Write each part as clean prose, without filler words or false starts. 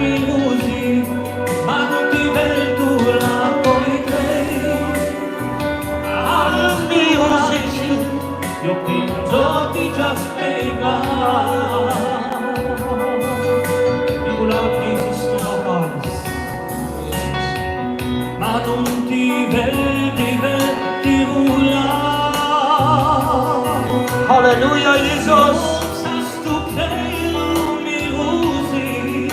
mi usi, ma non ti vedo tu la puoi credere. Mi usi, io penso ti già spiegare. Tu la ma non ti vedi nulla. Halleluja, Jesus. Sagst du, mi usi,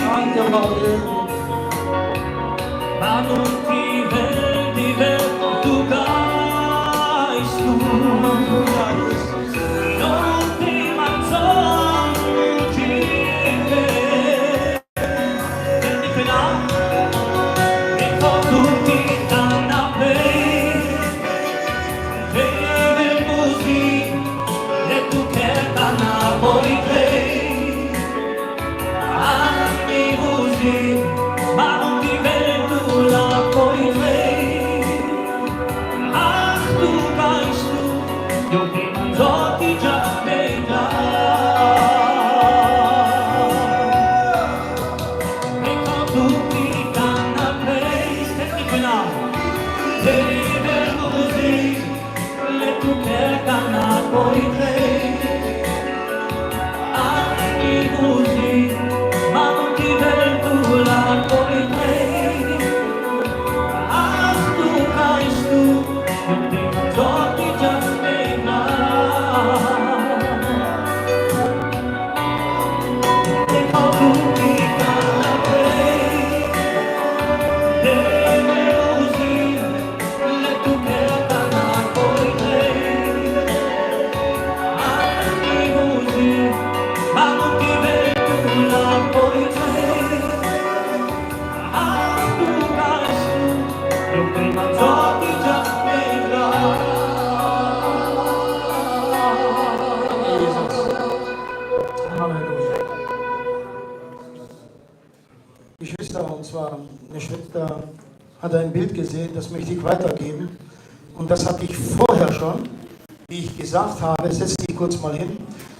ma non ti vedi, tu Geist, non ti mangi, prendi quella. Ma non ti vedo la puoi vedere. Ach du weißt du, io penso ti già spiegare. E con tutti canapè, senti quella, deve così, le tue canapè puoi vedere. Ach mi così, ma non ti vedo la puoi vedere. Ach tu weißt du, io penso ti già spiegare. E con tutti canapè, deve così, le tue canapè puoi vedere. Ach mi così, ma non ti vedo la puoi vedere. Ach tu weißt du, io penso ti già spiegare. Geschwister, und zwar eine Schwester hat ein Bild gesehen, das möchte ich weitergeben. Und das hatte ich vorher schon, wie ich gesagt habe, setz dich kurz mal hin,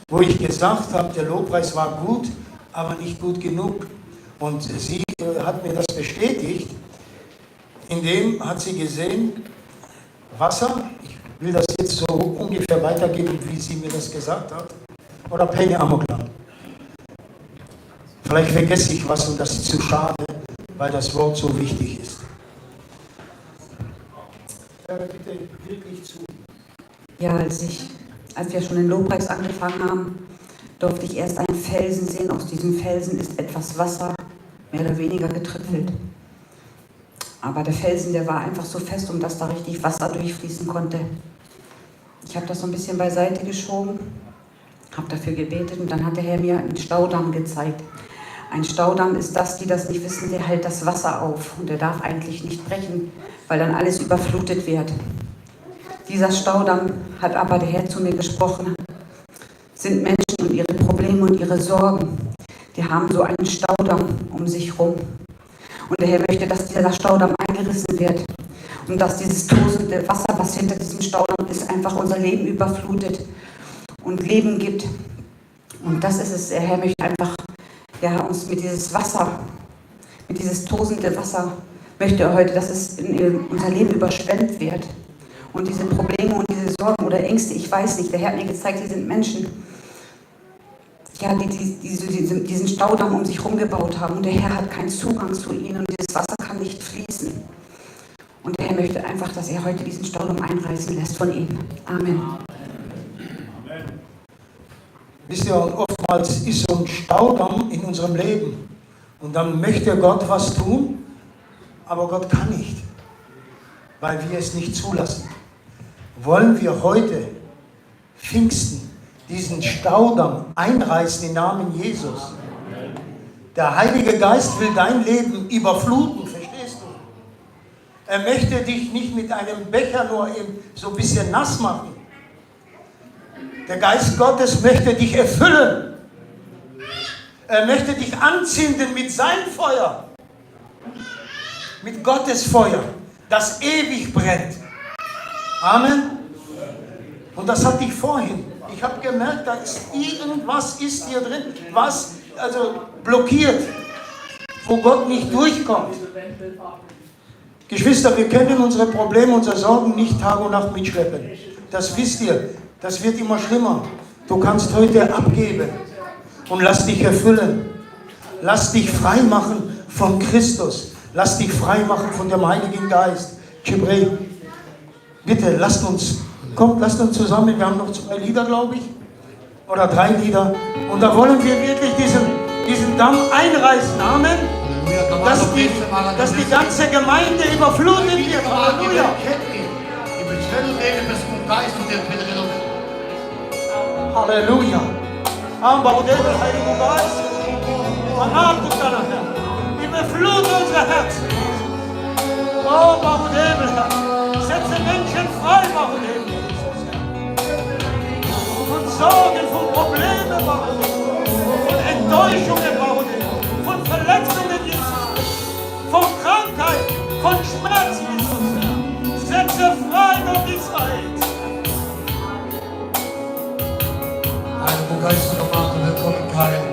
wo ich gesagt habe, der Lobpreis war gut, aber nicht gut genug. Und sie hat mir das bestätigt, indem hat sie gesehen, Wasser, ich will das jetzt so ungefähr weitergeben, wie sie mir das gesagt hat, oder Penny Amoklan. Vielleicht vergesse ich was und das ist zu schade, weil das Wort so wichtig ist. Bitte wirklich zu. Ja, als wir schon den Lobpreis angefangen haben, durfte ich erst einen Felsen sehen. Aus diesem Felsen ist etwas Wasser mehr oder weniger getröpfelt. Aber der Felsen, der war einfach so fest, um dass da richtig Wasser durchfließen konnte. Ich habe das so ein bisschen beiseite geschoben, habe dafür gebetet und dann hat der Herr mir einen Staudamm gezeigt. Ein Staudamm ist das, die das nicht wissen, der hält das Wasser auf und der darf eigentlich nicht brechen, weil dann alles überflutet wird. Dieser Staudamm, hat aber der Herr zu mir gesprochen, sind Menschen und ihre Probleme und ihre Sorgen. Die haben so einen Staudamm um sich herum. Und der Herr möchte, dass dieser Staudamm eingerissen wird. Und dass dieses tosende Wasser, was hinter diesem Staudamm ist, einfach unser Leben überflutet und Leben gibt. Und das ist es. Der Herr möchte einfach uns mit dieses Wasser, mit dieses tosende Wasser, möchte er heute, dass es in unser Leben überschwemmt wird. Und diese Probleme und diese Sorgen oder Ängste, ich weiß nicht, der Herr hat mir gezeigt, die sind Menschen, die diesen Staudamm um sich herum gebaut haben. Und der Herr hat keinen Zugang zu ihnen und dieses Wasser kann nicht fließen. Und der Herr möchte einfach, dass er heute diesen Staudamm einreißen lässt von ihnen. Amen. Wisst ihr, oftmals ist so ein Staudamm in unserem Leben und dann möchte Gott was tun, aber Gott kann nicht, weil wir es nicht zulassen. Wollen wir heute, Pfingsten, diesen Staudamm einreißen im Namen Jesus? Der Heilige Geist will dein Leben überfluten, verstehst du? Er möchte dich nicht mit einem Becher nur so ein bisschen nass machen. Der Geist Gottes möchte dich erfüllen. Er möchte dich anzünden mit seinem Feuer. Mit Gottes Feuer, das ewig brennt. Amen. Und das hatte ich vorhin. Ich habe gemerkt, da ist irgendwas ist hier drin, was also blockiert, wo Gott nicht durchkommt. Geschwister, wir können unsere Probleme, unsere Sorgen nicht Tag und Nacht mitschleppen. Das wisst ihr. Das wird immer schlimmer. Du kannst heute abgeben und lass dich erfüllen. Lass dich frei machen von Christus. Lass dich frei machen von dem Heiligen Geist. Chibrey, bitte lasst uns zusammen, wir haben noch 2 Lieder, glaube ich, oder 3 Lieder. Und da wollen wir wirklich diesen Damm einreißen. Amen. Dass die ganze Gemeinde überflutet wird. Halleluja. Halleluja. Heiliger Geist. Überflute unser Herz. Oh, Bahudebel, setze Menschen frei, Bahudebel. Von Sorgen, von Problemen, Bahudebel. Von Enttäuschungen, Bahudebel. Von Verletzungen, Jesus. Von Krankheit, von Schmerz, Jesus. Setze frei, Gott Israel. Heiliger Geist, willkommen, Karin.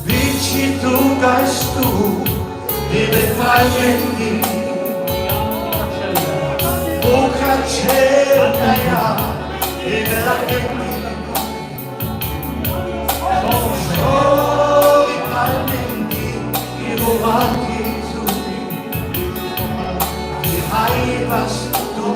Vici tu, Geist, du, liebe Freien, o Kachelta, ja, liebe Lagendi, so wie Palmendi, die Romati, so die Heibas, du,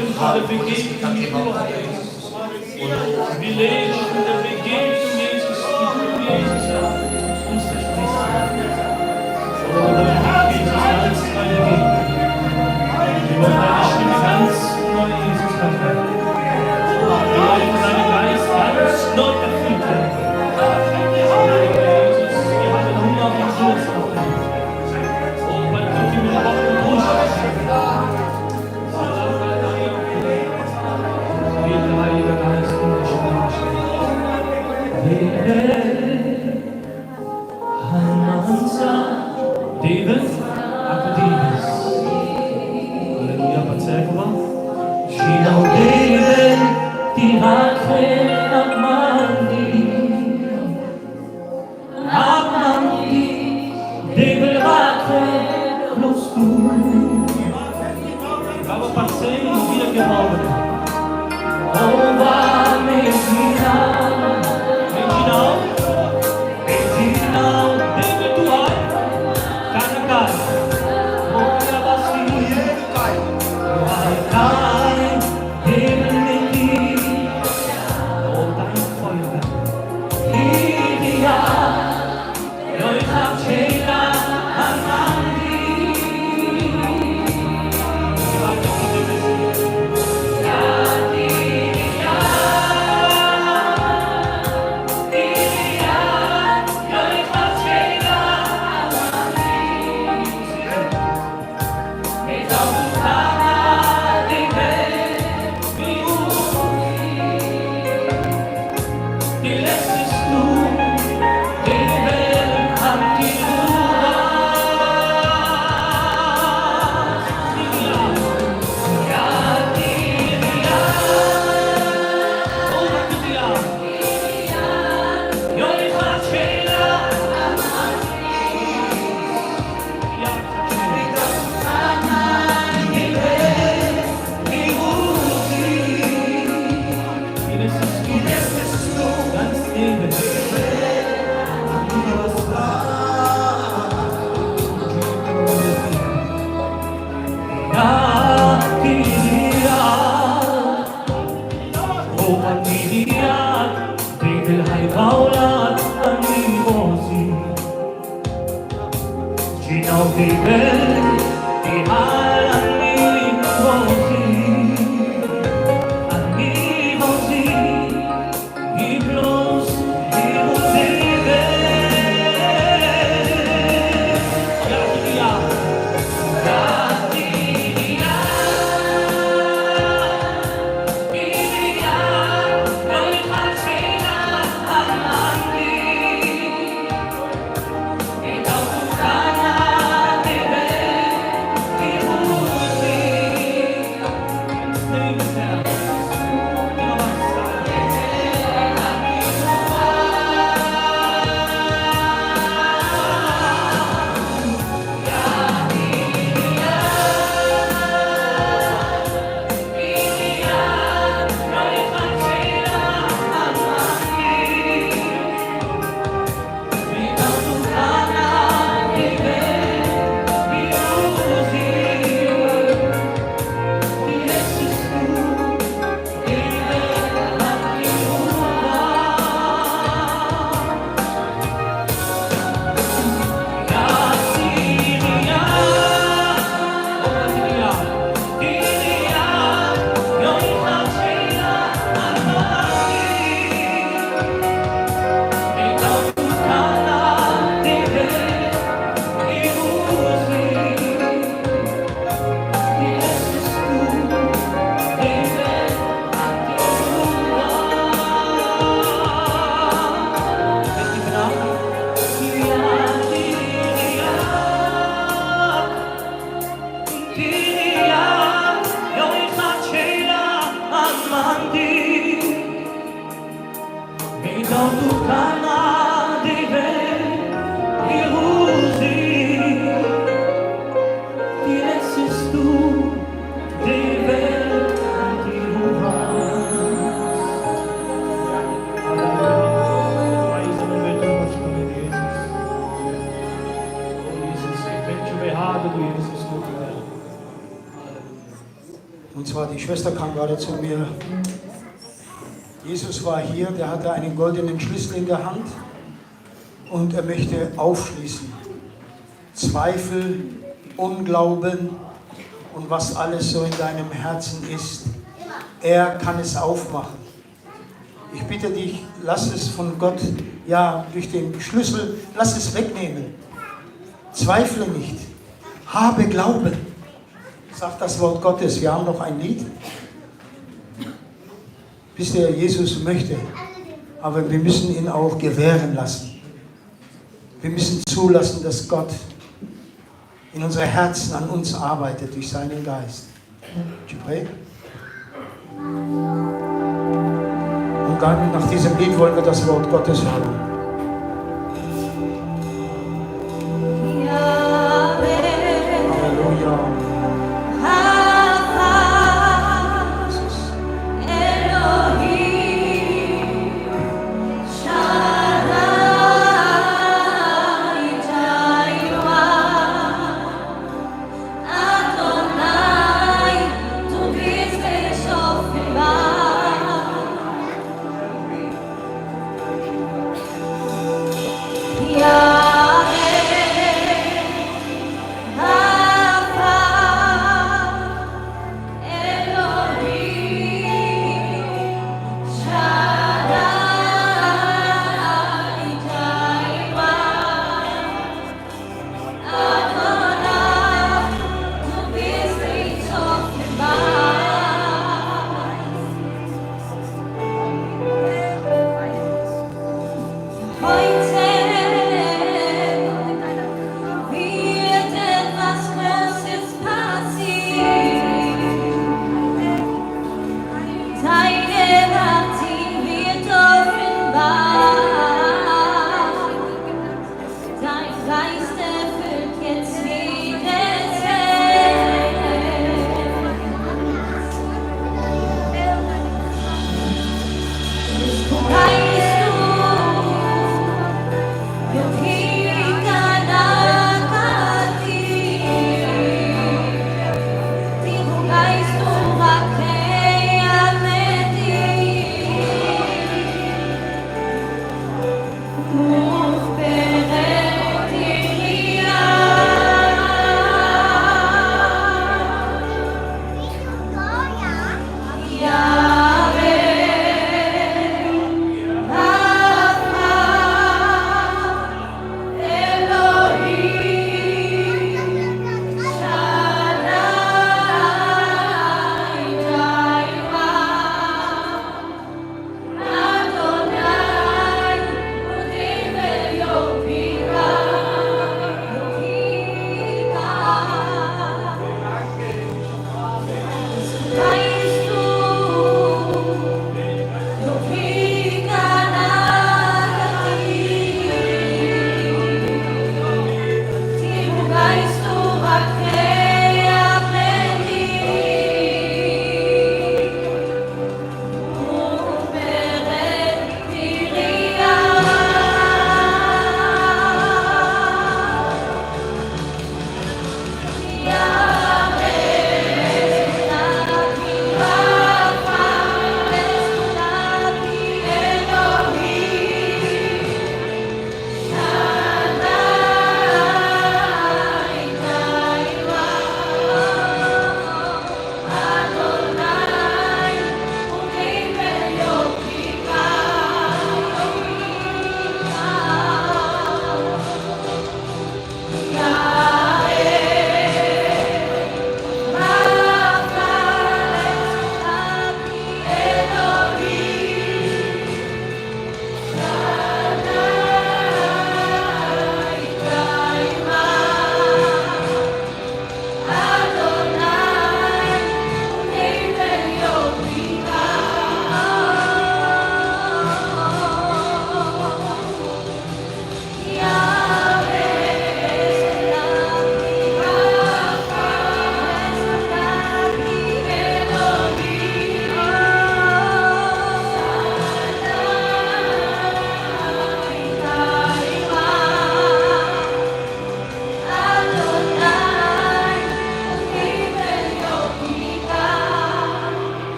der Begegnung, wir leben in der Begegnung, Jesus, die du, Jesus, uns versprichst. Oh, Jesus, ganz meine Liebe. Wir wollen deine Stimme ganz neu, Jesus, erfüllen. Wir wollen deinen Geist ganz neu erfüllt werden. Jesus, wir haben Hunger auf den Durst auf dich. Oh, weil du die mir auch den Durst hast. Heiliger Geist, in der Sprache. Hanmansa, David, Akademias. Halleluja, Patsekova. Shino David, die Hakren Amandi. Amandi, David Hakren, bloß du. Aber Patsek, wiedergeboren. Ova Medina, David Duhai, Kanakai, Oya Basi, Kai, David Nindi, Otai Feuer, Lydia, Yoita Chela, Amandi. Baby Schwester kam gerade zu mir. Jesus war hier, der hatte einen goldenen Schlüssel in der Hand und er möchte aufschließen. Zweifel, Unglauben und was alles so in deinem Herzen ist. Er kann es aufmachen. Ich bitte dich, lass es von Gott, ja, durch den Schlüssel, lass es wegnehmen. Zweifle nicht. Habe Glauben. Sagt das Wort Gottes. Wir haben noch ein Lied. Wisst ihr, Jesus möchte, aber wir müssen ihn auch gewähren lassen. Wir müssen zulassen, dass Gott in unsere Herzen an uns arbeitet durch seinen Geist. Und dann nach diesem Lied wollen wir das Wort Gottes hören.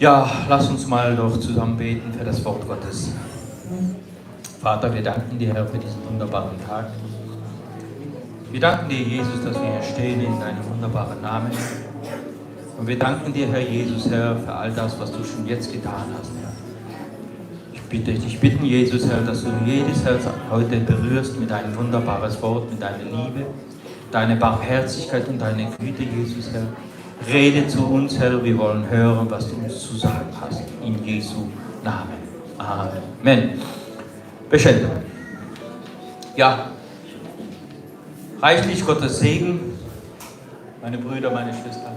Ja, lass uns mal doch zusammen beten für das Wort Gottes. Vater, wir danken dir, Herr, für diesen wunderbaren Tag. Wir danken dir, Jesus, dass wir hier stehen in deinem wunderbaren Namen. Und wir danken dir, Herr Jesus, Herr, für all das, was du schon jetzt getan hast, Herr. Ich bitte dich, Jesus, Herr, dass du jedes Herz heute berührst mit deinem wunderbares Wort, mit deiner Liebe, deiner Barmherzigkeit und deiner Güte, Jesus, Herr. Rede zu uns, Herr, wir wollen hören, was du uns zu sagen hast. In Jesu Namen. Amen. Beschenkt. Ja, reichlich Gottes Segen, meine Brüder, meine Schwestern.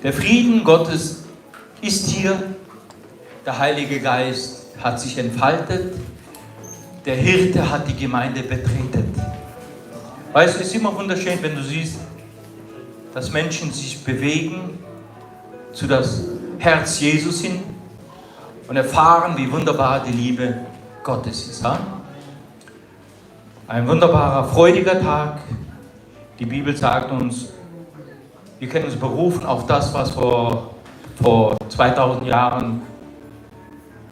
Der Frieden Gottes ist hier, der Heilige Geist hat sich entfaltet, der Hirte hat die Gemeinde betreten. Weißt du, es ist immer wunderschön, wenn du siehst, dass Menschen sich bewegen zu das Herz Jesus hin und erfahren, wie wunderbar die Liebe Gottes ist. Ja? Ein wunderbarer, freudiger Tag. Die Bibel sagt uns, wir können uns berufen auf das, was vor 2000 Jahren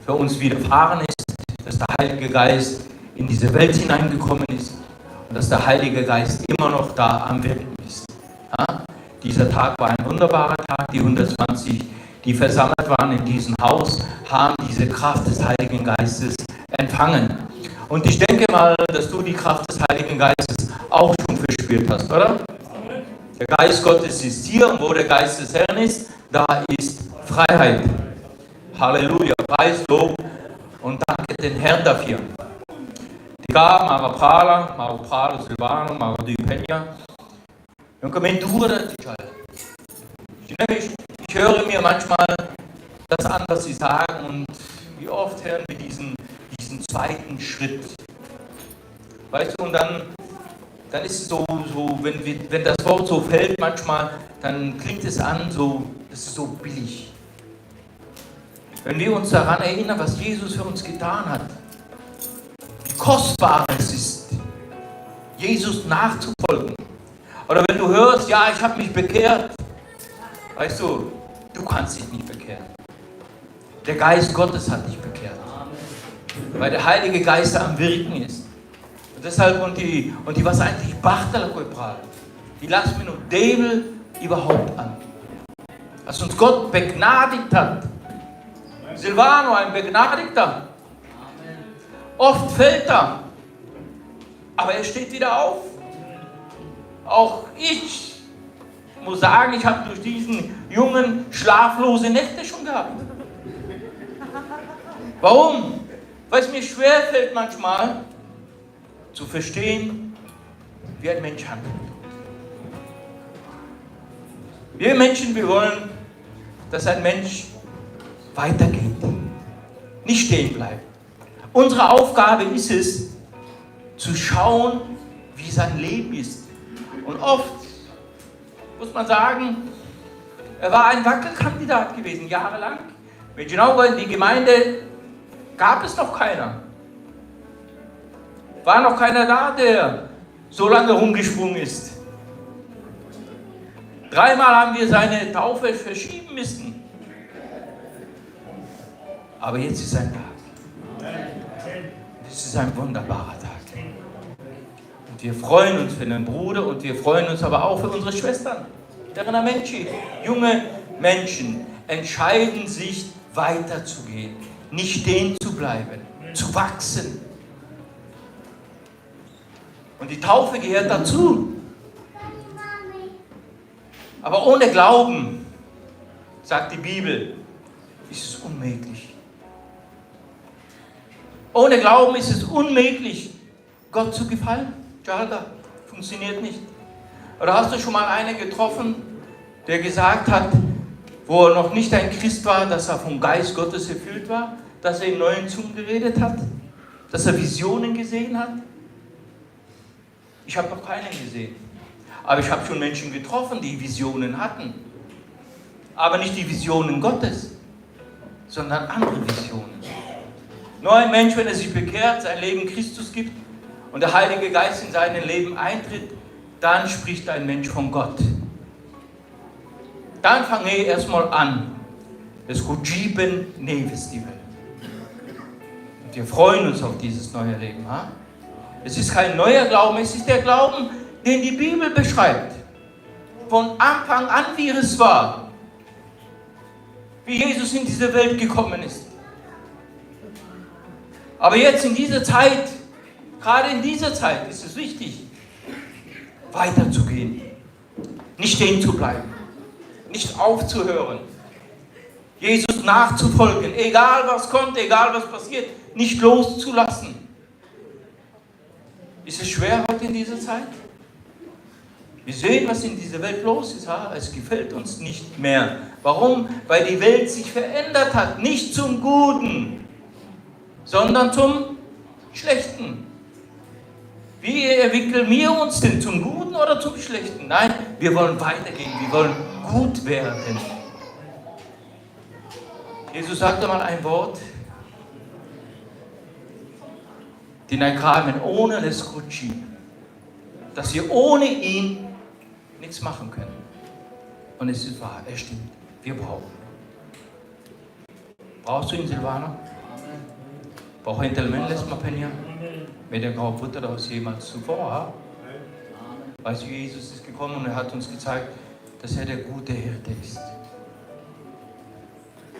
für uns widerfahren ist, dass der Heilige Geist in diese Welt hineingekommen ist und dass der Heilige Geist immer noch da am Wirken ist. Ja? Dieser Tag war ein wunderbarer Tag. Die 120, die versammelt waren in diesem Haus, haben diese Kraft des Heiligen Geistes empfangen. Und ich denke mal, dass du die Kraft des Heiligen Geistes auch schon verspürt hast, oder? Der Geist Gottes ist hier und wo der Geist des Herrn ist, da ist Freiheit. Halleluja, Preis, Lob und danke den Herrn dafür. Die Gaben, Mauro Pralo, Silvano, Mauro Di Peña. Ich höre mir manchmal das an, was sie sagen, und wie oft hören wir diesen zweiten Schritt. Weißt du, und dann ist es so wenn das Wort so fällt manchmal, dann klingt es an, das ist so billig. Wenn wir uns daran erinnern, was Jesus für uns getan hat, wie kostbar es ist, Jesus nachzufolgen. Oder wenn du hörst, ja, ich habe mich bekehrt, weißt du, du kannst dich nicht bekehren. Der Geist Gottes hat dich bekehrt. Weil der Heilige Geist am Wirken ist. Und deshalb, und die was eigentlich Bachtala Koipral, die lassen wir nur Debel überhaupt an. Dass uns Gott begnadigt hat. Silvano, ein Begnadigter. Oft fällt er, aber er steht wieder auf. Auch ich muss sagen, ich habe durch diesen Jungen schlaflose Nächte schon gehabt. Warum? Weil es mir schwerfällt manchmal zu verstehen, wie ein Mensch handelt. Wir Menschen, wir wollen, dass ein Mensch weitergeht, nicht stehen bleibt. Unsere Aufgabe ist es, zu schauen, wie sein Leben ist. Und oft muss man sagen, er war ein Wackelkandidat gewesen, jahrelang. Wenn genau in die Gemeinde gab es noch keiner. War noch keiner da, der so lange rumgesprungen ist. 3-mal haben wir seine Taufe verschieben müssen. Aber jetzt ist ein Tag. Es ist ein wunderbarer Tag. Und wir freuen uns für den Bruder und wir freuen uns aber auch für unsere Schwestern. Deren Menschen, junge Menschen entscheiden sich weiterzugehen, nicht stehen zu bleiben, zu wachsen. Und die Taufe gehört dazu. Aber ohne Glauben, sagt die Bibel, ist es unmöglich. Ohne Glauben ist es unmöglich, Gott zu gefallen. Jalga, funktioniert nicht. Oder hast du schon mal einen getroffen, der gesagt hat, wo er noch nicht ein Christ war, dass er vom Geist Gottes erfüllt war, dass er in neuen Zungen geredet hat, dass er Visionen gesehen hat? Ich habe noch keinen gesehen. Aber ich habe schon Menschen getroffen, die Visionen hatten. Aber nicht die Visionen Gottes, sondern andere Visionen. Nur ein Mensch, wenn er sich bekehrt, sein Leben Christus gibt und der Heilige Geist in sein Leben eintritt, dann spricht ein Mensch von Gott. Dann fange ich erstmal an, Escuchiben Nevestivel. Und wir freuen uns auf dieses neue Leben. Ha? Es ist kein neuer Glauben, es ist der Glauben, den die Bibel beschreibt. Von Anfang an, wie es war. Wie Jesus in diese Welt gekommen ist. Aber jetzt in dieser Zeit, gerade in dieser Zeit, ist es wichtig, weiterzugehen. Nicht stehen zu bleiben. Nicht aufzuhören. Jesus nachzufolgen. Egal was kommt, egal was passiert. Nicht loszulassen. Ist es schwer heute in dieser Zeit? Wir sehen, was in dieser Welt los ist. Es gefällt uns nicht mehr. Warum? Weil die Welt sich verändert hat. Nicht zum Guten, sondern zum Schlechten. Wie entwickeln wir uns denn? Zum Guten oder zum Schlechten? Nein, wir wollen weitergehen. Wir wollen gut werden. Jesus sagte mal ein Wort. Den Kramen ohne Leskutschi. Dass wir ohne ihn nichts machen können. Und es ist wahr, er stimmt. Wir brauchen. Brauchst du ihn, Silvana? Brauchst du ihn, Telmenles, Mapenia? Mit der Grau Butter das jemals zuvor. Weißt du, Jesus ist gekommen und er hat uns gezeigt, dass er der gute Hirte ist.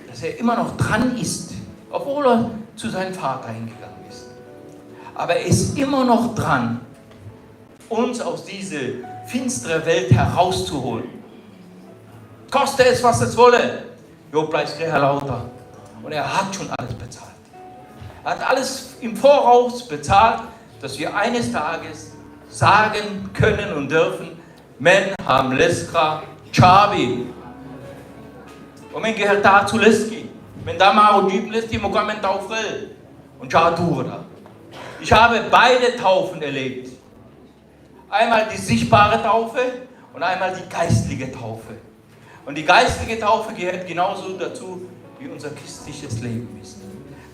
Dass er immer noch dran ist, obwohl er zu seinem Vater hingegangen ist. Aber er ist immer noch dran, uns aus dieser finsteren Welt herauszuholen. Koste es, was es wolle. Jo, bleibst der Herr lauter. Und er hat schon alles bezahlt. Er hat alles im Voraus bezahlt, dass wir eines Tages sagen können und dürfen, Men ham leskra chabi. Und men gehört dazu leski. Men da ma ujib leski mokamen taufrel. Und chadura. Ich habe beide Taufen erlebt. Einmal die sichtbare Taufe und einmal die geistliche Taufe. Und die geistliche Taufe gehört genauso dazu, wie unser christliches Leben ist.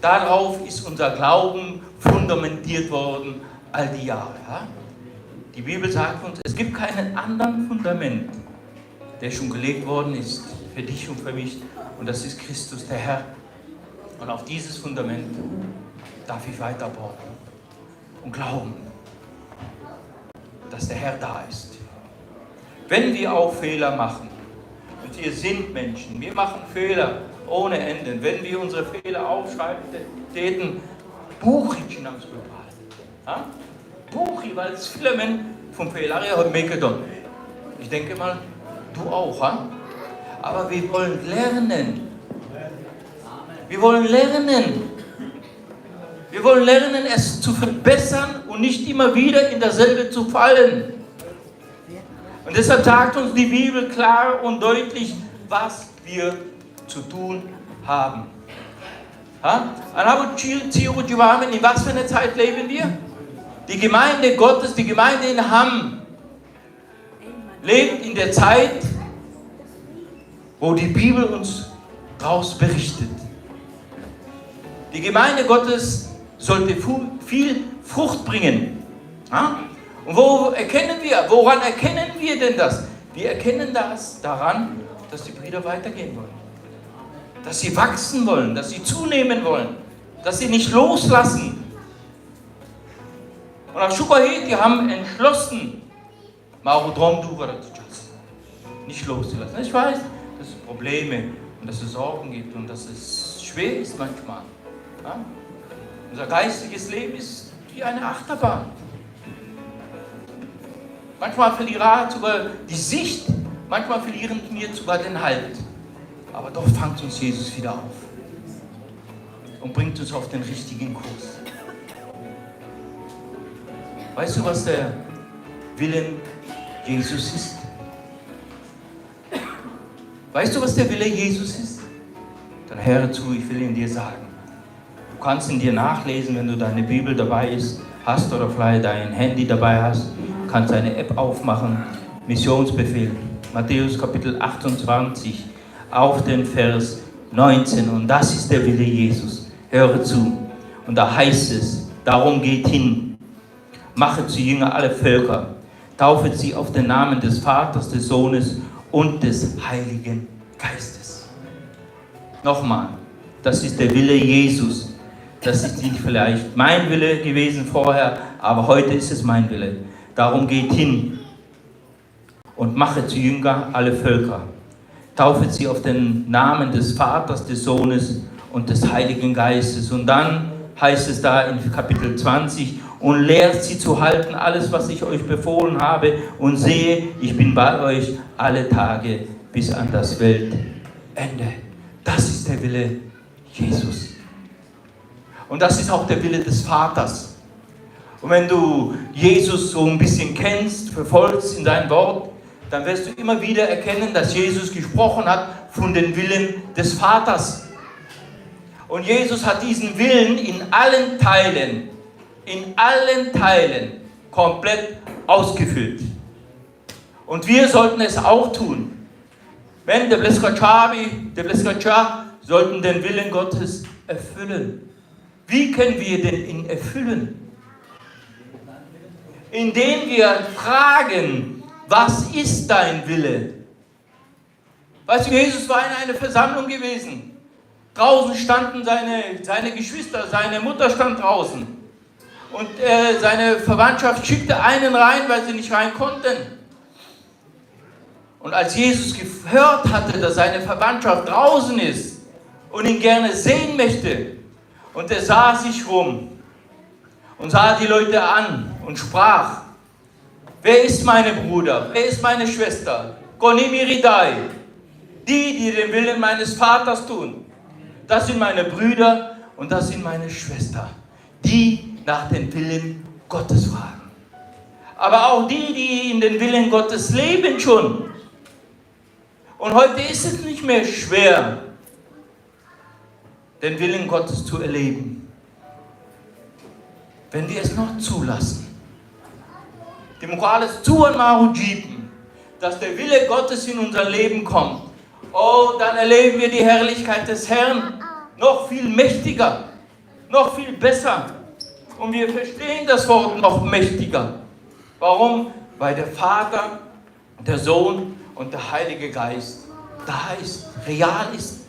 Darauf ist unser Glauben fundamentiert worden all die Jahre. Ja? Die Bibel sagt uns, es gibt keinen anderen Fundament, der schon gelegt worden ist für dich und für mich. Und das ist Christus, der Herr. Und auf dieses Fundament darf ich weiterbauen und glauben, dass der Herr da ist. Wenn wir auch Fehler machen, und wir sind Menschen, wir machen Fehler ohne Ende. Wenn wir unsere Fehler aufschreiben täten, Buchi nam Spiritual. Buchi, weil es viele Menschen vom Fehler heute machen. Ich denke mal, du auch. Aber wir wollen lernen. Wir wollen lernen. Wir wollen lernen, es zu verbessern und nicht immer wieder in dasselbe zu fallen. Und deshalb sagt uns die Bibel klar und deutlich, was wir zu tun haben. In was für einer Zeit leben wir? Die Gemeinde Gottes, die Gemeinde in Hamm, lebt in der Zeit, wo die Bibel uns daraus berichtet. Die Gemeinde Gottes sollte viel Frucht bringen. Und woran erkennen wir denn das? Wir erkennen das daran, dass die Brüder weitergehen wollen. Dass sie wachsen wollen, dass sie zunehmen wollen, dass sie nicht loslassen. Und auch Schukahet, die haben entschlossen, nicht loszulassen. Ich weiß, dass es Probleme und dass es Sorgen gibt und dass es schwer ist manchmal. Ja? Unser geistiges Leben ist wie eine Achterbahn. Manchmal verlieren sogar die Sicht, manchmal verlieren wir sogar den Halt. Aber doch fängt uns Jesus wieder auf und bringt uns auf den richtigen Kurs. Weißt du, was der Wille Jesus ist? Weißt du, was der Wille Jesus ist? Dann höre zu, ich will ihn dir sagen. Du kannst ihn dir nachlesen, wenn du deine Bibel dabei hast oder vielleicht dein Handy dabei hast. Du kannst eine App aufmachen, Missionsbefehl, Matthäus Kapitel 28, auf den Vers 19. Und das ist der Wille Jesus. Höre zu. Und da heißt es, darum geht hin, machet zu Jünger alle Völker, taufet sie auf den Namen des Vaters, des Sohnes und des Heiligen Geistes. Nochmal, das ist der Wille Jesus. Das ist nicht vielleicht mein Wille gewesen vorher, aber heute ist es mein Wille. Darum geht hin und mache zu Jünger alle Völker. Taufet sie auf den Namen des Vaters, des Sohnes und des Heiligen Geistes. Und dann heißt es da in Kapitel 20, und lehrt sie zu halten, alles, was ich euch befohlen habe. Und sehe, ich bin bei euch alle Tage bis an das Weltende. Das ist der Wille Jesus. Und das ist auch der Wille des Vaters. Und wenn du Jesus so ein bisschen kennst, verfolgst in dein Wort, dann wirst du immer wieder erkennen, dass Jesus gesprochen hat von dem Willen des Vaters. Und Jesus hat diesen Willen in allen Teilen komplett ausgefüllt. Und wir sollten es auch tun. Wenn der Bleskachabi sollten den Willen Gottes erfüllen. Wie können wir denn ihn erfüllen? Indem wir fragen, was ist dein Wille? Weißt du, Jesus war in einer Versammlung gewesen. Draußen standen seine Geschwister, seine Mutter stand draußen. Und seine Verwandtschaft schickte einen rein, weil sie nicht rein konnten. Und als Jesus gehört hatte, dass seine Verwandtschaft draußen ist und ihn gerne sehen möchte, und er sah sich rum und sah die Leute an und sprach, wer ist mein Bruder, wer ist meine Schwester? Konimiridai, die den Willen meines Vaters tun. Das sind meine Brüder und das sind meine Schwester, die nach dem Willen Gottes fragen. Aber auch die in den Willen Gottes leben schon. Und heute ist es nicht mehr schwer, den Willen Gottes zu erleben, wenn wir es noch zulassen. Die Morales Tuan Marujipen, dass der Wille Gottes in unser Leben kommt. Oh, dann erleben wir die Herrlichkeit des Herrn noch viel mächtiger, noch viel besser. Und wir verstehen das Wort noch mächtiger. Warum? Weil der Vater, der Sohn und der Heilige Geist da ist, real ist.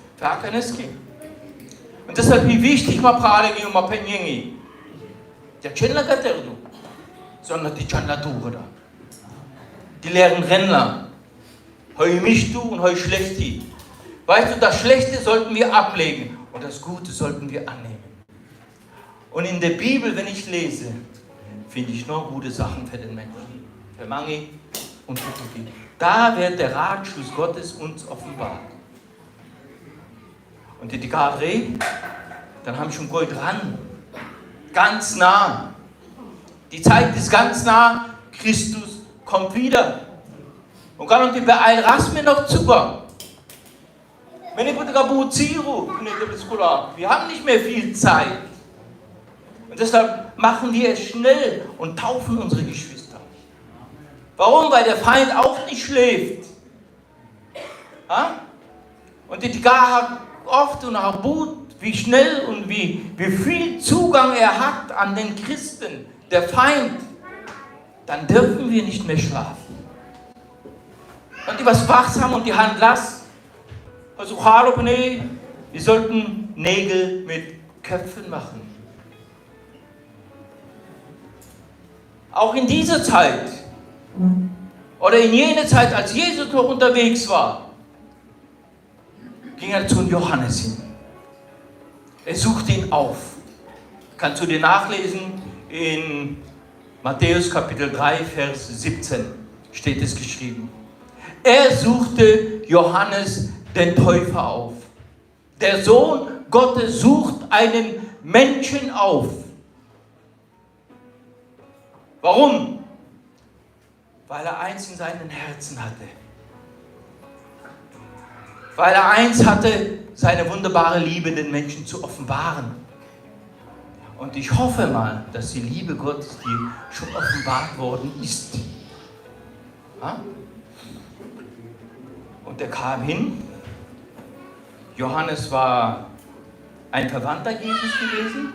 Und deshalb wie wichtig ma pralegi und ma penyengi. Der Chenla Gaterdu, sondern die Chanlatura. Die leeren Rennler. Heu mischtu und heu schlechti. Weißt du, das Schlechte sollten wir ablegen und das Gute sollten wir annehmen. Und in der Bibel, wenn ich lese, finde ich nur gute Sachen für den Menschen. Für Mangi und für Tuki. Da wird der Ratschluss Gottes uns offenbart. Und die Gadre, dann haben wir schon Gold dran. Ganz nah. Die Zeit ist ganz nah. Christus kommt wieder. Und kann uns die Beeil Rasme noch Zucker. Wenn ich wir haben nicht mehr viel Zeit. Und deshalb machen wir es schnell und taufen unsere Geschwister. Warum? Weil der Feind auch nicht schläft. Ha? Und die Tigar oft und Habut, wie schnell und wie viel Zugang er hat an den Christen, der Feind, dann dürfen wir nicht mehr schlafen. Und die was wachsam und die Hand lass. Also wir sollten Nägel mit Köpfen machen. Auch in dieser Zeit oder in jener Zeit, als Jesus noch unterwegs war, ging er zu Johannes hin. Er suchte ihn auf. Kannst du dir nachlesen in Matthäus Kapitel 3, Vers 17 steht es geschrieben. Er suchte Johannes den Täufer auf. Der Sohn Gottes sucht einen Menschen auf. Warum? Weil er eins in seinem Herzen hatte. Weil er eins hatte, seine wunderbare Liebe den Menschen zu offenbaren. Und ich hoffe mal, dass die Liebe Gottes dir schon offenbart worden ist. Ja? Und er kam hin. Johannes war ein Verwandter Jesus gewesen.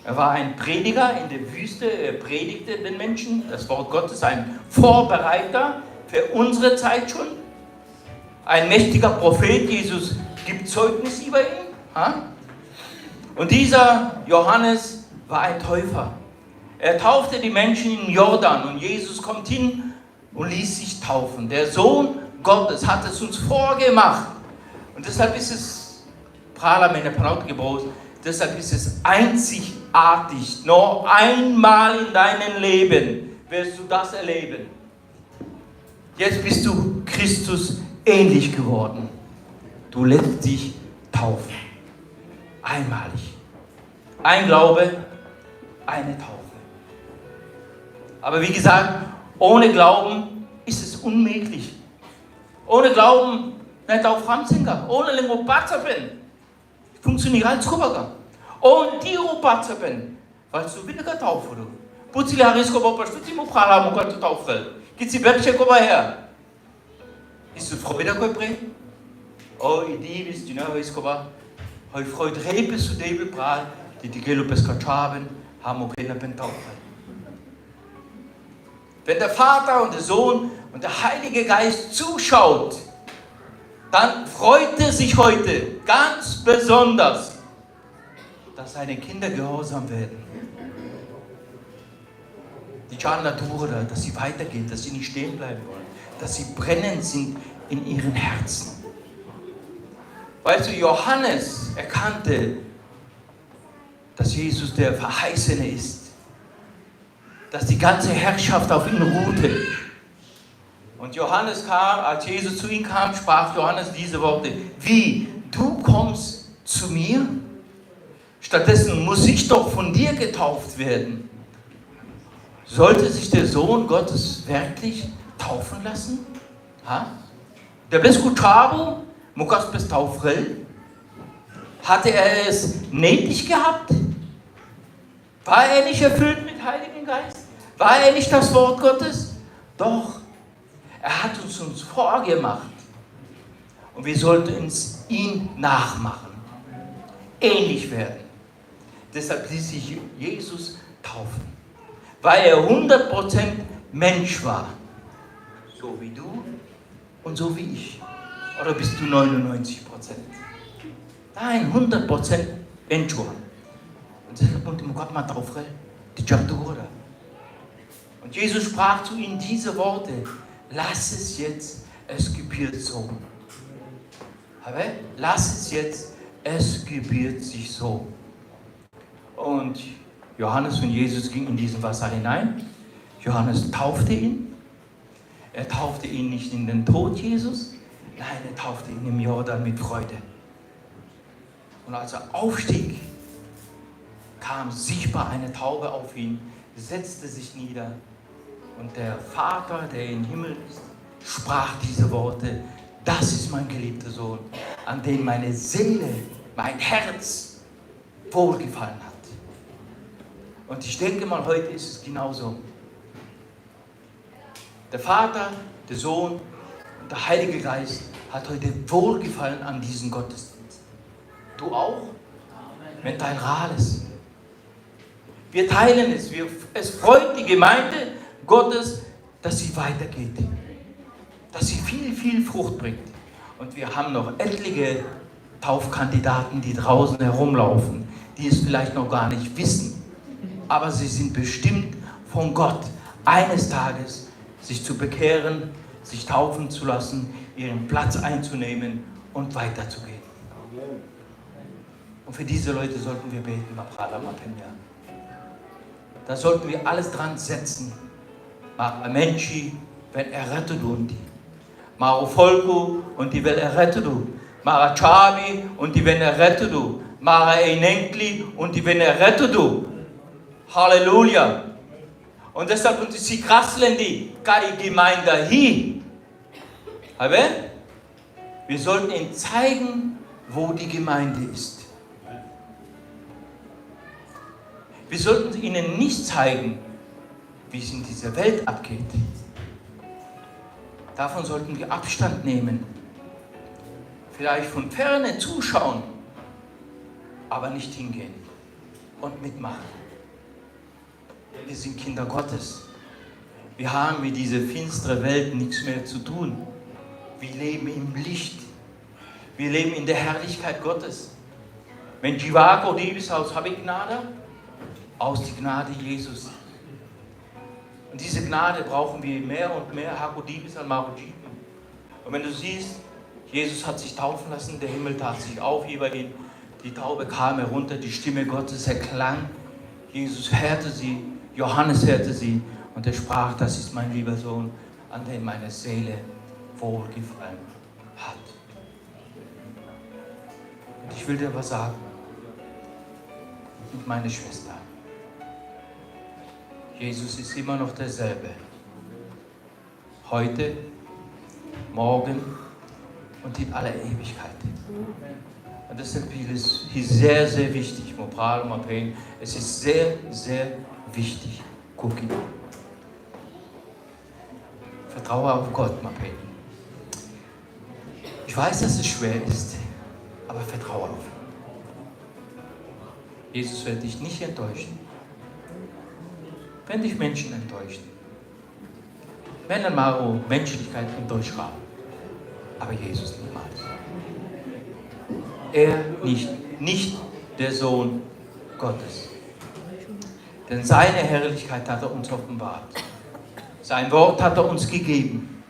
Er war ein Prediger in der Wüste. Er predigte den Menschen das Wort Gottes, ein Vorbereiter für unsere Zeit schon. Ein mächtiger Prophet. Jesus gibt Zeugnis über ihn. Ha? Und dieser Johannes war ein Täufer. Er taufte die Menschen in Jordan und Jesus kommt hin und ließ sich taufen. Der Sohn Gottes hat es uns vorgemacht. Und deshalb ist es, deshalb ist es einzigartig. Nur einmal in deinem Leben wirst du das erleben. Jetzt bist du Christus ähnlich geworden. Du lässt dich taufen. Einmalig. Ein Glaube, eine Taufe. Aber wie gesagt, ohne Glauben ist es unmöglich. Ohne Glauben nicht auf Franzinger. Ohne Lengo Patsapen. Funktioniert als Kubaga. Ohne Tiro Patsapen. Weil du wieder taufen du. Putzile Harisko Bopas, du Timo Prala, Muka zu taufen. Geht sie Bertche Kuba her. Ist du Freude Kopre? Oh, die bist du noch Kuba. Heu Freude Repes zu Debel Pral, die Gelo Pescachaben, haben auch keine Pentaufe. Wenn der Vater und der Sohn und der Heilige Geist zuschaut, dann freut er sich heute ganz besonders, dass seine Kinder gehorsam werden. Die schauen Natur, dass sie weitergehen, dass sie nicht stehen bleiben wollen, dass sie brennend sind in ihren Herzen. Weißt du, Johannes erkannte, dass Jesus der Verheißene ist, dass die ganze Herrschaft auf ihn ruhte. Und Johannes kam, als Jesus zu ihm kam, sprach Johannes diese Worte: Wie, du kommst zu mir? Stattdessen muss ich doch von dir getauft werden. Sollte sich der Sohn Gottes wirklich taufen lassen? Ha? Der Beskuchabu, Mukas Bestaufrell, hatte er es nötig gehabt? War er nicht erfüllt mit Heiligen Geist? War er nicht das Wort Gottes? Doch, er hat uns vorgemacht. Und wir sollten uns ihn nachmachen, ähnlich werden. Deshalb ließ sich Jesus taufen, weil er 100% Mensch war. So wie du und so wie ich. Oder bist du 99%? Nein, 100% Mensch war. Und deshalb kommt ihm Gott mal drauf rein. Und Jesus sprach zu ihnen diese Worte: Lass es jetzt, es gebührt so. Aber lass es jetzt, es gebührt sich so. Und Johannes und Jesus gingen in dieses Wasser hinein. Johannes taufte ihn. Er taufte ihn nicht in den Tod Jesus, nein, er taufte ihn im Jordan mit Freude. Und als er aufstieg, kam sichtbar eine Taube auf ihn, setzte sich nieder. Und der Vater, der im Himmel ist, sprach diese Worte: Das ist mein geliebter Sohn, an den meine Seele, mein Herz wohlgefallen hat. Und ich denke mal, heute ist es genauso. Der Vater, der Sohn und der Heilige Geist hat heute Wohlgefallen an diesem Gottesdienst. Du auch? Wenn dein Rat ist. Wir teilen es. Es freut die Gemeinde Gottes, dass sie weitergeht. Dass sie viel, viel Frucht bringt. Und wir haben noch etliche Taufkandidaten, die draußen herumlaufen, die es vielleicht noch gar nicht wissen. Aber sie sind bestimmt von Gott, eines Tages sich zu bekehren, sich taufen zu lassen, ihren Platz einzunehmen und weiterzugehen. Und für diese Leute sollten wir beten. Da sollten wir alles dran setzen. Mara Menchi, wenn rettet und Mara Folku und die will rettet du. Mara Chabi und die wenn rettet du. Mara Einenkli und die wenn rettet du. Halleluja. Und deshalb und sie krasseln die Gemeinde hier. Aber wir sollten ihnen zeigen, wo die Gemeinde ist. Wir sollten ihnen nicht zeigen, wie es in dieser Welt abgeht. Davon sollten wir Abstand nehmen. Vielleicht von ferne zuschauen, aber nicht hingehen und mitmachen. Wir sind Kinder Gottes. Wir haben mit dieser finsteren Welt nichts mehr zu tun. Wir leben im Licht. Wir leben in der Herrlichkeit Gottes. Wenn Jivako Divis aus habe ich Gnade, aus die Gnade Jesus. Und diese Gnade brauchen wir mehr und mehr. Hako Divis an Marujiten. Und wenn du siehst, Jesus hat sich taufen lassen, der Himmel tat sich auf über ihn, die Taube kam herunter, die Stimme Gottes erklang. Jesus hörte sie, Johannes hörte sie und er sprach, das ist mein lieber Sohn, an dem meine Seele wohlgefallen hat. Und ich will dir was sagen, und meine Schwester, Jesus ist immer noch derselbe. Heute, morgen und in aller Ewigkeit. Und deshalb ist es sehr, sehr wichtig, es ist sehr, sehr wichtig, guck ihn. Vertraue auf Gott, Mapei. Ich weiß, dass es schwer ist, aber vertraue auf ihn. Jesus wird dich nicht enttäuschen. Wenn dich Menschen enttäuschen, wenn dann mal Menschlichkeit enttäuscht haben, aber Jesus niemals. Er nicht der Sohn Gottes. Denn seine Herrlichkeit hat er uns offenbart. Sein Wort hat er uns gegeben.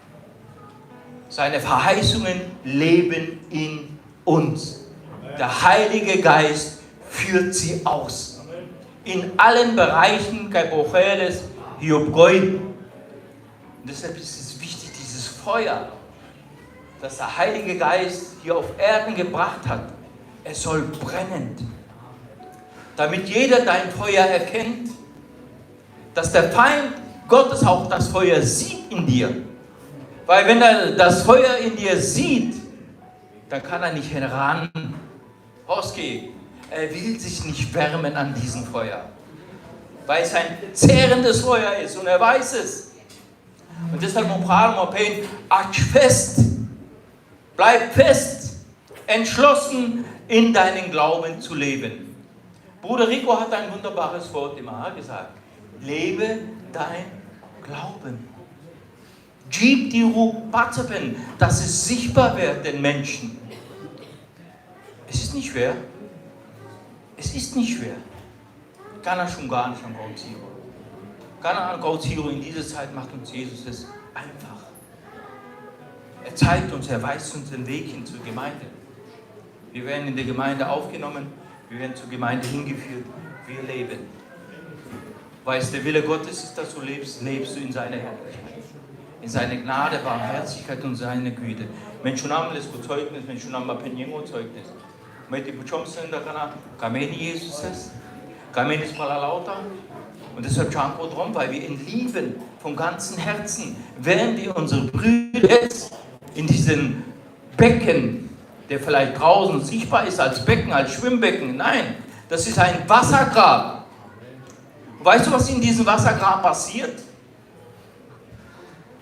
Seine Verheißungen leben in uns. Der Heilige Geist führt sie aus. In allen Bereichen, Kapocheles, Hiobgoi. Und deshalb ist es wichtig, dieses Feuer, das der Heilige Geist hier auf Erden gebracht hat, es soll brennend. Damit jeder dein Feuer erkennt, dass der Feind Gottes auch das Feuer sieht in dir. Weil wenn er das Feuer in dir sieht, dann kann er nicht heran rausgehen. Er will sich nicht wärmen an diesem Feuer. Weil es ein zehrendes Feuer ist und er weiß es. Und deshalb acht fest. Bleib fest, entschlossen in deinen Glauben zu leben. Bruder Rico hat ein wunderbares Wort immer gesagt. Lebe dein Glauben. Gib die Rupatzen, dass es sichtbar wird den Menschen. Es ist nicht schwer. Es ist nicht schwer. Kann er schon gar nicht am Gauziro. Kann er am Gauziro in dieser Zeit macht uns Jesus es einfach. Er zeigt uns, er weist uns den Weg hin zur Gemeinde. Wir werden in der Gemeinde aufgenommen, wir werden zur Gemeinde hingeführt, wir leben. Weil es der Wille Gottes ist, dass du lebst, lebst du in seiner Herrlichkeit. In seiner Gnade, Barmherzigkeit und seine Güte. Menschen haben das Zeugnis, Menschen haben ein Zeugnis. Mit dem Buchomsen da kann Kameni Jesus ist, Kameni ist Palalauta. Und deshalb Chanko drum, weil wir ihn lieben vom ganzen Herzen. Während wir unsere Brüder jetzt in diesem Becken, der vielleicht draußen sichtbar ist als Becken, als Schwimmbecken. Nein, das ist ein Wassergrab. Und weißt du, was in diesem Wassergrab passiert?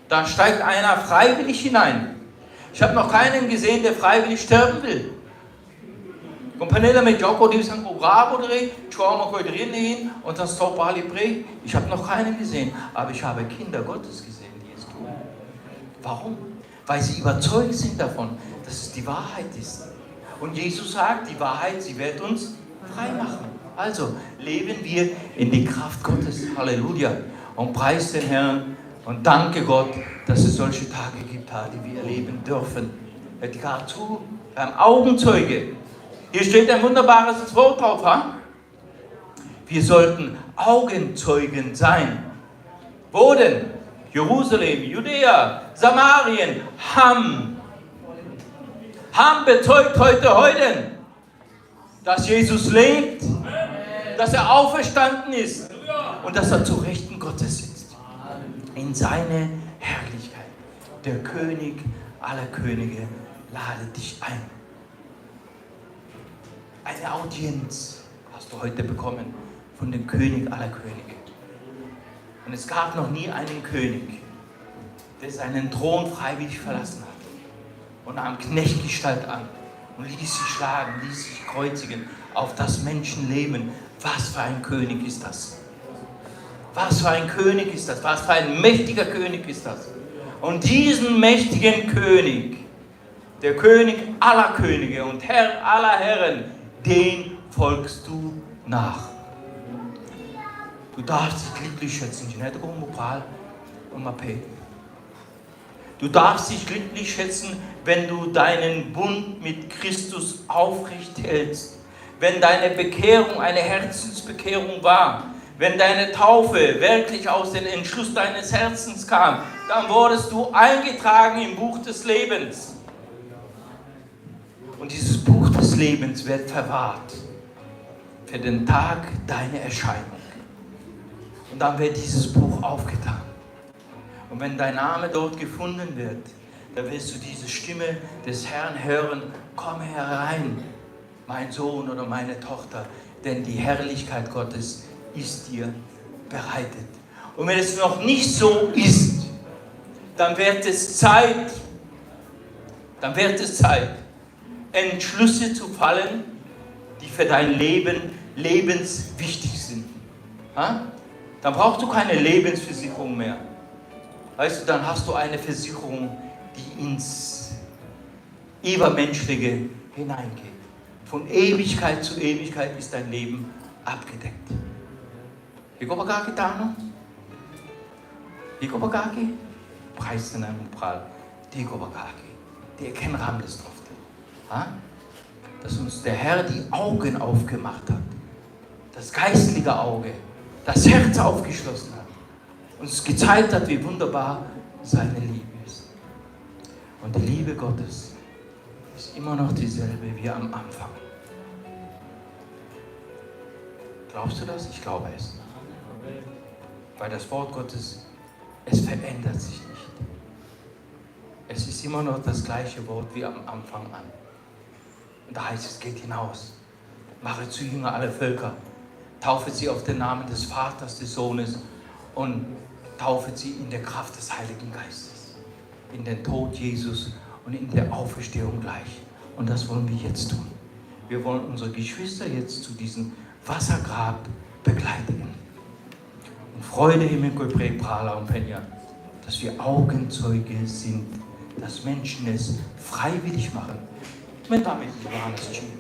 Da steigt einer freiwillig hinein. Ich habe noch keinen gesehen, der freiwillig sterben will. Ich habe noch keinen gesehen, aber ich habe Kinder Gottes gesehen, die es tun. Warum? Weil sie überzeugt sind davon, dass es die Wahrheit ist. Und Jesus sagt, die Wahrheit, sie wird uns frei machen. Also leben wir in die Kraft Gottes. Halleluja. Und preis den Herrn und danke Gott, dass es solche Tage gibt, die wir erleben dürfen. Beim Augenzeuge. Hier steht ein wunderbares Wort drauf. Wir sollten Augenzeugen sein. Wo denn? Jerusalem, Judäa, Samarien, Ham bezeugt heute, dass Jesus lebt, dass er auferstanden ist und dass er zu Rechten Gottes sitzt. In seine Herrlichkeit. Der König aller Könige ladet dich ein. Eine Audienz hast du heute bekommen von dem König aller Könige. Und es gab noch nie einen König, der seinen Thron freiwillig verlassen hat und nahm Knechtgestalt an und ließ sich schlagen, ließ sich kreuzigen, auf das Menschenleben. Was für ein König ist das? Was für ein König ist das? Was für ein mächtiger König ist das? Und diesen mächtigen König der König aller Könige und Herr aller Herren, den folgst du nach. Du darfst dich glücklich schätzen. Du darfst dich glücklich schätzen, wenn du deinen Bund mit Christus aufrecht hältst. Wenn deine Bekehrung eine Herzensbekehrung war. Wenn deine Taufe wirklich aus dem Entschluss deines Herzens kam, dann wurdest du eingetragen im Buch des Lebens. Und dieses Buch des Lebens wird verwahrt für den Tag deiner Erscheinung. Und dann wird dieses Buch aufgetan. Und wenn dein Name dort gefunden wird, dann wirst du diese Stimme des Herrn hören: Komm herein, mein Sohn oder meine Tochter, denn die Herrlichkeit Gottes ist dir bereitet. Und wenn es noch nicht so ist, dann wird es Zeit, Entschlüsse zu fallen, die für dein Leben lebenswichtig sind. Ha? Dann brauchst du keine Lebensversicherung mehr. Weißt du, dann hast du eine Versicherung, die ins Übermenschliche hineingeht. Von Ewigkeit zu Ewigkeit ist dein Leben abgedeckt. Liko ba kaki tano? Liko ba kaki? Preis in einem Pral. Liko ba kaki. Die erkennen Ramles drauf. Dass uns der Herr die Augen aufgemacht hat. Das geistliche Auge. Das Herz aufgeschlossen hat. Uns gezeigt hat, wie wunderbar seine Liebe ist. Und die Liebe Gottes ist immer noch dieselbe wie am Anfang. Glaubst du das? Ich glaube es. Weil das Wort Gottes, es verändert sich nicht. Es ist immer noch das gleiche Wort wie am Anfang an. Und da heißt es, geht hinaus. Mache zu Jünger alle Völker. Taufe sie auf den Namen des Vaters, des Sohnes und taufe sie in der Kraft des Heiligen Geistes. In den Tod Jesus und in der Auferstehung gleich. Und das wollen wir jetzt tun. Wir wollen unsere Geschwister jetzt zu diesem Wassergrab begleiten. Und Freude Himmel, Prala und Penja, dass wir Augenzeuge sind, dass Menschen es freiwillig machen. Wenn damit die Johannes China.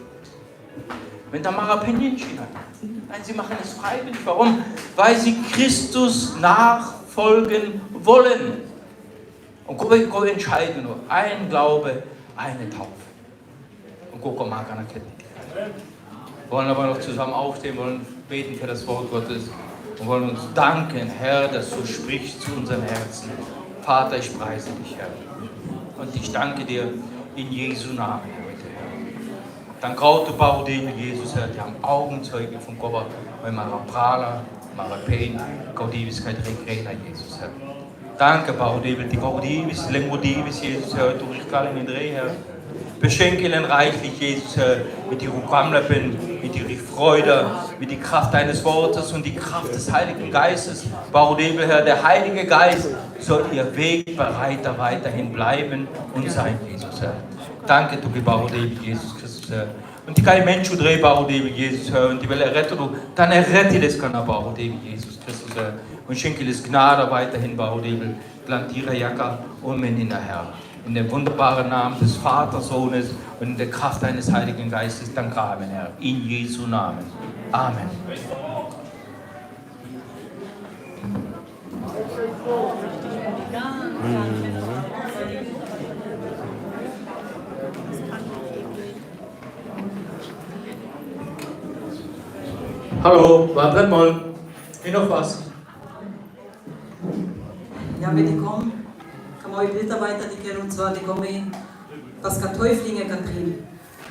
Wenn da Marapinien China. Nein, sie machen es freiwillig. Warum? Weil sie Christus nachfolgen wollen. Und go entscheiden nur. Ein Glaube, eine Taufe. Und go mag an der wollen aber noch zusammen aufstehen, wollen beten für das Wort Gottes und wollen uns danken, Herr, dass du sprichst zu unseren Herzen. Vater, ich preise dich, Herr. Und ich danke dir in Jesu Namen, Herr. Dank Gott, du baust den Jesus, Herr. Die haben Augenzeuge von Gott, weil Marapala, Marapain, Gaudiviskeit, Regrena, Jesus, Herr. Danke, Baudevel, die Gaudivis, Lengodivis, Jesus, Herr. Du riechst gerade in den Dreh, Herr. Beschenke ihnen reichlich, Jesus, Herr, mit die Rukamlappen, mit die Freude, mit die Kraft deines Wortes und die Kraft des Heiligen Geistes. Baudebel, Herr, der Heilige Geist soll ihr Wegbereiter weiterhin bleiben und sein, Jesus, Herr. Danke, du Baudebel, Jesus Christus, Herr. Und die kein Mensch dreh Baudebel, Jesus, Herr. Und die will erretten, dann errette das kann Baudebel, Jesus Christus, Herr. Und schenke das Gnade weiterhin, Baudebel, Glantira Jaka und Menina, Herr. In dem wunderbaren Namen des Vaters, Sohnes und in der Kraft deines Heiligen Geistes. Danke, Amen, Herr. In Jesu Namen. Amen. Hallo, wartet mal. Wie noch was? Ja, wenn ich komme, kann man euch Bilder weitergeben, und zwar die kommen, was kann Täuflinge kann kriegen.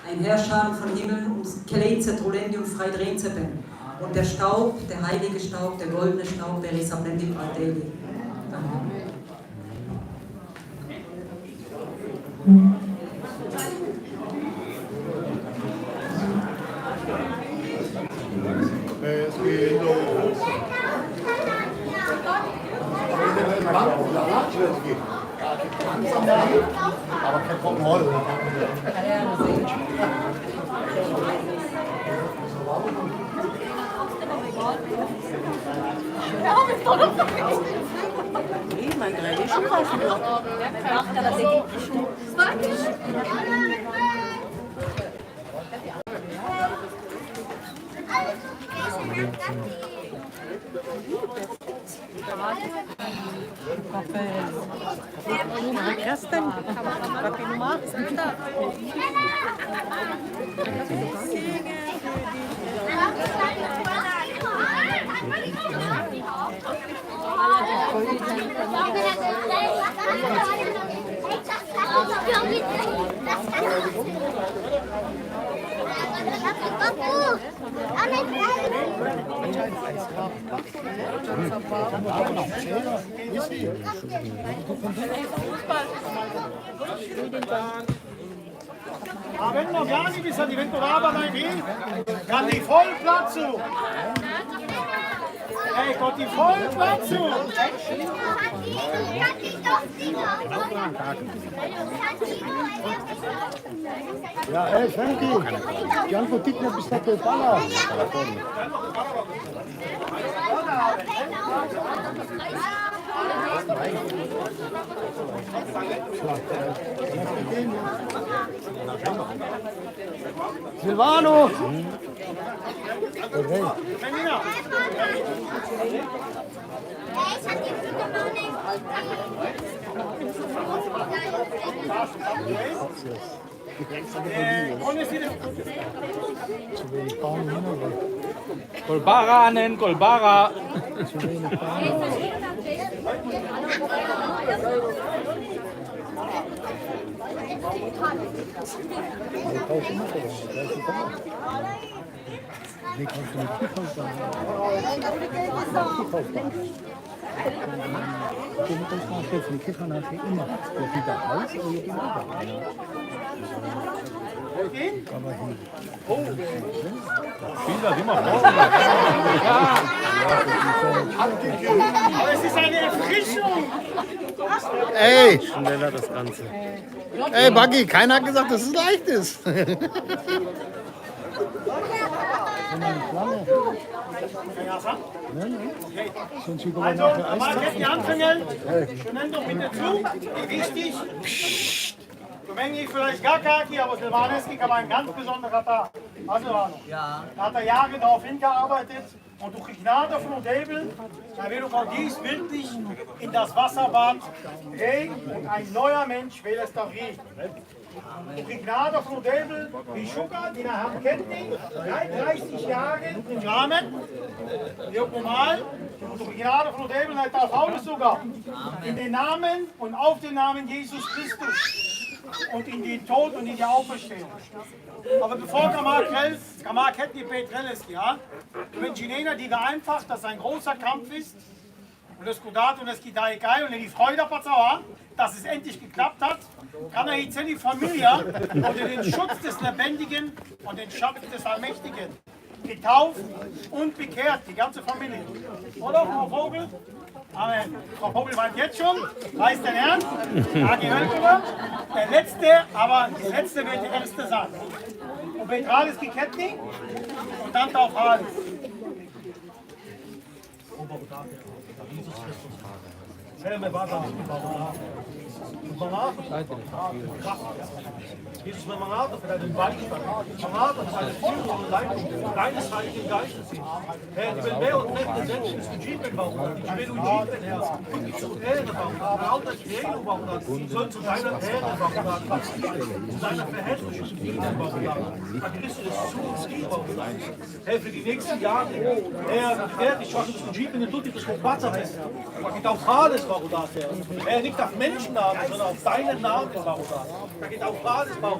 Ein Herrscher von Himmel und Keleze, Trolendi und Freidrenzepen. Und der Staub, der heilige Staub, der goldene Staub, der ist am Ende Pradeli. Aber kein Kontrolle. Nee, mein Grenadier schon reifen. Der macht aber Avendo piani mi sa diventerà dai qui, canti voll Platz zu. Ecco, ti voll Platz zu. Ja, ey, Frankie, Janko Tickner bist du der Baller. Silvano! Femina. Golbara nennen, Golbara. Nee, kannst du nicht Kickhaus sagen. Du musst uns mal stellen, die Kicker nachher immer. Der sieht da aus, aber ihr geht auch. Aber hin. Aber es ist eine Erfrischung. Ey! Schneller das Ganze. Ey, Buggy, keiner hat gesagt, dass es leicht ist. Also, mal jetzt die Handfingel. Nimm doch bitte zu. Wichtig. Rumänien vielleicht gar Kaki, aber Silvaneski war ein ganz besonderer Tag. Also, ja. Da hat er Jahre darauf hingearbeitet. Und durch Gnade von Debel, da wird auch dies wirklich in das Wasserbad drehen und ein neuer Mensch will es da riechen. Durch Gnade von Debel, die Schuka, die nach Hand kennt, 30 Jahre im Rahmen, die auch normal, und durch Gnade von Debel hat er Paulus sogar in den Namen und auf den Namen Jesus Christus und in den Tod und in die Auferstehung. Aber bevor Kamak hätte die Petrelles, ja, wenn Ginena, die einfach, dass ein großer Kampf ist, und das Kudat und das Kidaikai und die Freude hat, dass es endlich geklappt hat, kann er jetzt die Familie unter den Schutz des Lebendigen und den Schatz des Allmächtigen getauft und bekehrt, die ganze Familie. Oder, Frau Vogel? Amen. Frau Vogel weint jetzt schon, weiß den Herrn, da gehört über. Der Letzte, aber der Letzte wird der Erste sein. Und Petralis Kiketni und dann auf Hades. Jesus, wenn man hat, für deinen Beistand, man hat, für deine Führung und Leitung deines Heiligen Geistes hin. Herr, ich will mehr und mehr Menschen ist Jeepen bauen, ich will Jeepen, Herr, zu Ehre bauen, aber auch das Ehre bauen, soll zu deiner Ehre bauen, zu deiner Verherrlichung dienen bauen, an Christus zu uns gehen bauen. Herr, für die nächsten Jahre, Herr, werde ich was zu Jeepen in Tutti, das kommt Wasser ist, da geht auf alles bauen, Herr, nicht auf Menschennamen, sondern auf deinen Namen bauen, da geht auf alles bauen.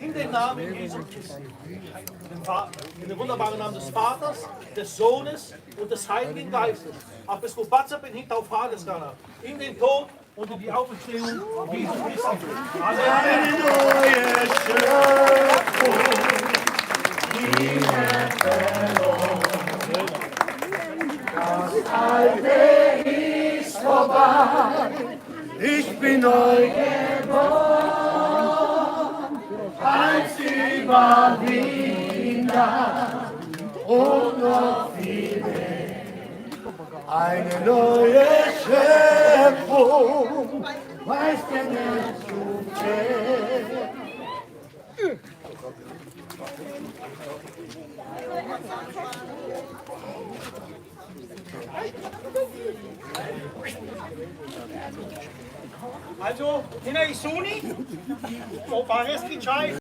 In den Namen Jesu Christi. In den wunderbaren Namen des Vaters, des Sohnes und des Heiligen Geistes. Auf das Kubatzer bin ich auf Hades Gana. In den Tod und in die Auferstehung Jesu Christi. Eine neue Schöpfung, die das Alte ist vorbei. Ich bin neu geboren. Als Überwinder und noch viel mehr. Eine neue Schöpfung. Strom, weiß der nicht zu kennen. Also, Hina Isuni, Opa Reski Chai.